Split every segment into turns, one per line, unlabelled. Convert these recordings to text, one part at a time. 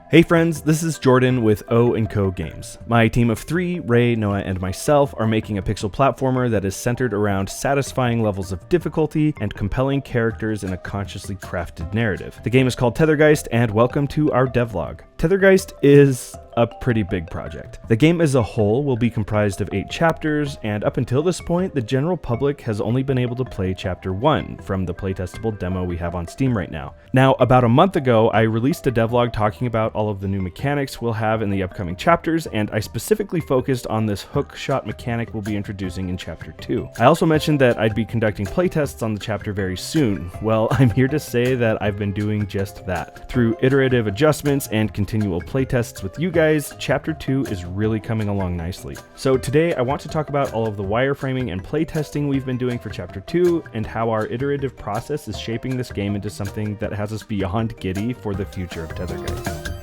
Hey friends, this is Jordan with O & Co Games. My team of 3, Ray, Noah, and myself are making a pixel platformer that is centered around satisfying levels of difficulty and compelling characters in a consciously crafted narrative. The game is called Tethergist, and welcome to our devlog. Tethergist is a pretty big project. The game as a whole will be comprised of 8 chapters, and up until this point, the general public has only been able to play chapter 1 from the playtestable demo we have on Steam right now. Now, about a month ago, I released a devlog talking about all of the new mechanics we'll have in the upcoming chapters, and I specifically focused on this hook shot mechanic we'll be introducing in chapter 2. I also mentioned that I'd be conducting playtests on the chapter very soon. Well, I'm here to say that I've been doing just that. Through iterative adjustments and continual playtests with you guys, Chapter 2 is really coming along nicely. So today I want to talk about all of the wireframing and playtesting we've been doing for Chapter 2 and how our iterative process is shaping this game into something that has us beyond giddy for the future of Tethergist.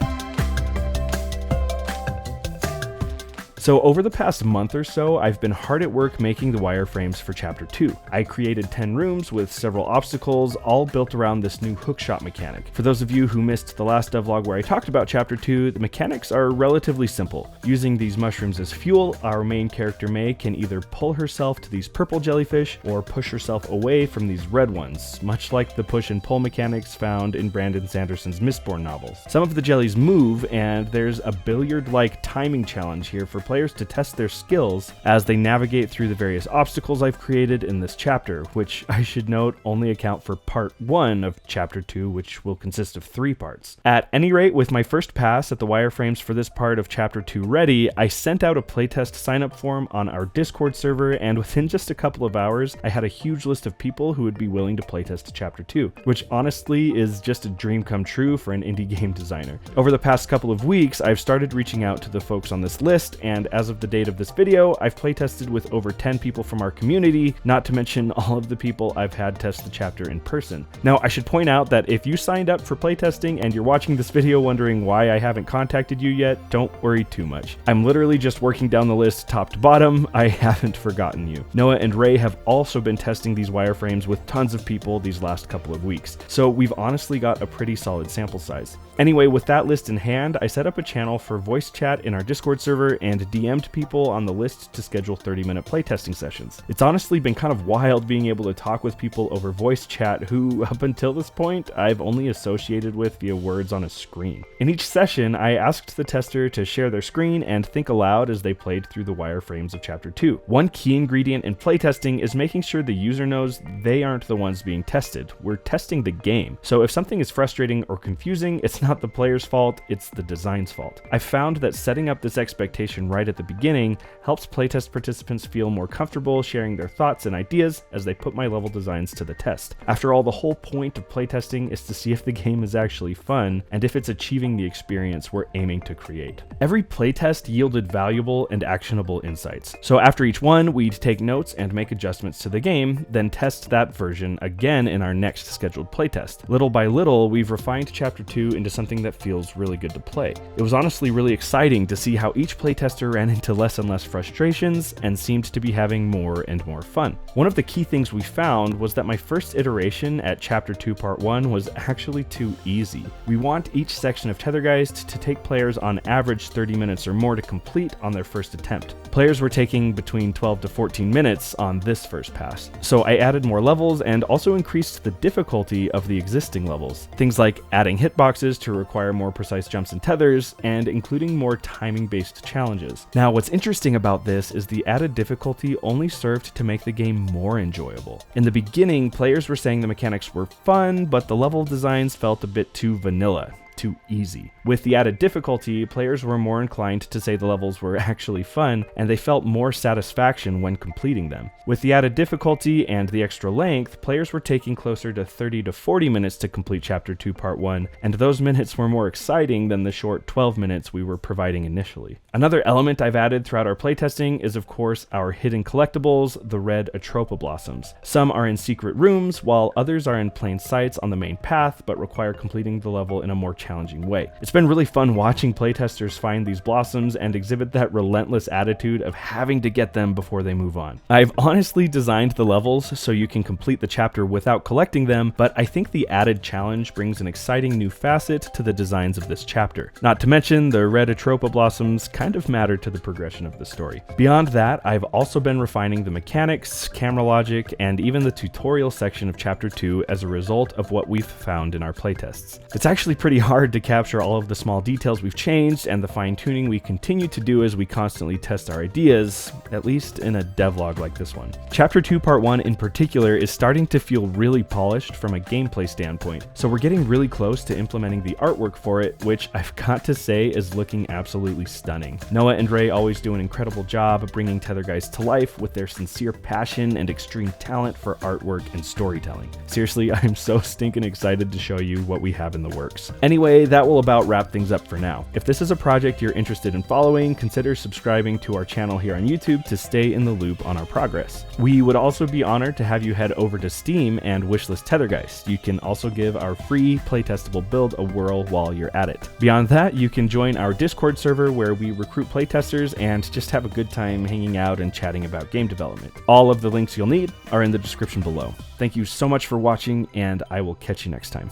So over the past month or so, I've been hard at work making the wireframes for Chapter 2. I created 10 rooms with several obstacles, all built around this new hookshot mechanic. For those of you who missed the last devlog where I talked about Chapter 2, the mechanics are relatively simple. Using these mushrooms as fuel, our main character May can either pull herself to these purple jellyfish or push herself away from these red ones, much like the push and pull mechanics found in Brandon Sanderson's Mistborn novels. Some of the jellies move, and there's a billiard-like timing challenge here for players to test their skills as they navigate through the various obstacles I've created in this chapter, which I should note only account for part 1 of chapter 2, which will consist of 3 parts. At any rate, with my first pass at the wireframes for this part of chapter 2 ready, I sent out a playtest sign-up form on our Discord server, and within just a couple of hours, I had a huge list of people who would be willing to playtest chapter 2, which honestly is just a dream come true for an indie game designer. Over the past couple of weeks, I've started reaching out to the folks on this list, and as of the date of this video, I've playtested with over 10 people from our community, not to mention all of the people I've had test the chapter in person. Now, I should point out that if you signed up for playtesting and you're watching this video wondering why I haven't contacted you yet, don't worry too much. I'm literally just working down the list top to bottom. I haven't forgotten you. Noah and Ray have also been testing these wireframes with tons of people these last couple of weeks, so we've honestly got a pretty solid sample size. Anyway, with that list in hand, I set up a channel for voice chat in our Discord server and DM'd people on the list to schedule 30-minute playtesting sessions. It's honestly been kind of wild being able to talk with people over voice chat who, up until this point, I've only associated with via words on a screen. In each session, I asked the tester to share their screen and think aloud as they played through the wireframes of Chapter 2. One key ingredient in playtesting is making sure the user knows they aren't the ones being tested. We're testing the game. So if something is frustrating or confusing, it's not the player's fault, it's the design's fault. I found that setting up this expectation right at the beginning helps playtest participants feel more comfortable sharing their thoughts and ideas as they put my level designs to the test. After all, the whole point of playtesting is to see if the game is actually fun and if it's achieving the experience we're aiming to create. Every playtest yielded valuable and actionable insights. So after each one, we'd take notes and make adjustments to the game, then test that version again in our next scheduled playtest. Little by little, we've refined Chapter 2 into something that feels really good to play. It was honestly really exciting to see how each playtester ran into less and less frustrations and seemed to be having more and more fun. One of the key things we found was that my first iteration at Chapter 2 Part 1 was actually too easy. We want each section of Tethergist to take players on average 30 minutes or more to complete on their first attempt. Players were taking between 12 to 14 minutes on this first pass. So I added more levels and also increased the difficulty of the existing levels. Things like adding hitboxes to require more precise jumps and tethers, and including more timing-based challenges. Now, what's interesting about this is the added difficulty only served to make the game more enjoyable. In the beginning, players were saying the mechanics were fun, but the level designs felt a bit too vanilla. Too easy. With the added difficulty, players were more inclined to say the levels were actually fun, and they felt more satisfaction when completing them. With the added difficulty and the extra length, players were taking closer to 30 to 40 minutes to complete Chapter 2 Part 1, and those minutes were more exciting than the short 12 minutes we were providing initially. Another element I've added throughout our playtesting is, of course, our hidden collectibles, the red Atropa blossoms. Some are in secret rooms, while others are in plain sight on the main path, but require completing the level in a more challenging way. It's been really fun watching playtesters find these blossoms and exhibit that relentless attitude of having to get them before they move on. I've honestly designed the levels so you can complete the chapter without collecting them, but I think the added challenge brings an exciting new facet to the designs of this chapter. Not to mention, the red Atropa blossoms kind of matter to the progression of the story. Beyond that, I've also been refining the mechanics, camera logic, and even the tutorial section of chapter 2 as a result of what we've found in our playtests. It's actually pretty hard to capture all of the small details we've changed and the fine-tuning we continue to do as we constantly test our ideas, at least in a devlog like this one. Chapter 2 Part 1 in particular is starting to feel really polished from a gameplay standpoint, so we're getting really close to implementing the artwork for it, which I've got to say is looking absolutely stunning. Noah and Ray always do an incredible job bringing Tethergist to life with their sincere passion and extreme talent for artwork and storytelling. Seriously, I'm so stinking excited to show you what we have in the works. Anyway, that will about wrap things up for now. If this is a project you're interested in following, consider subscribing to our channel here on YouTube to stay in the loop on our progress. We would also be honored to have you head over to Steam and wishlist Tethergist. You can also give our free playtestable build a whirl while you're at it. Beyond that, you can join our Discord server where we recruit playtesters and just have a good time hanging out and chatting about game development. All of the links you'll need are in the description below. Thank you so much for watching, and I will catch you next time.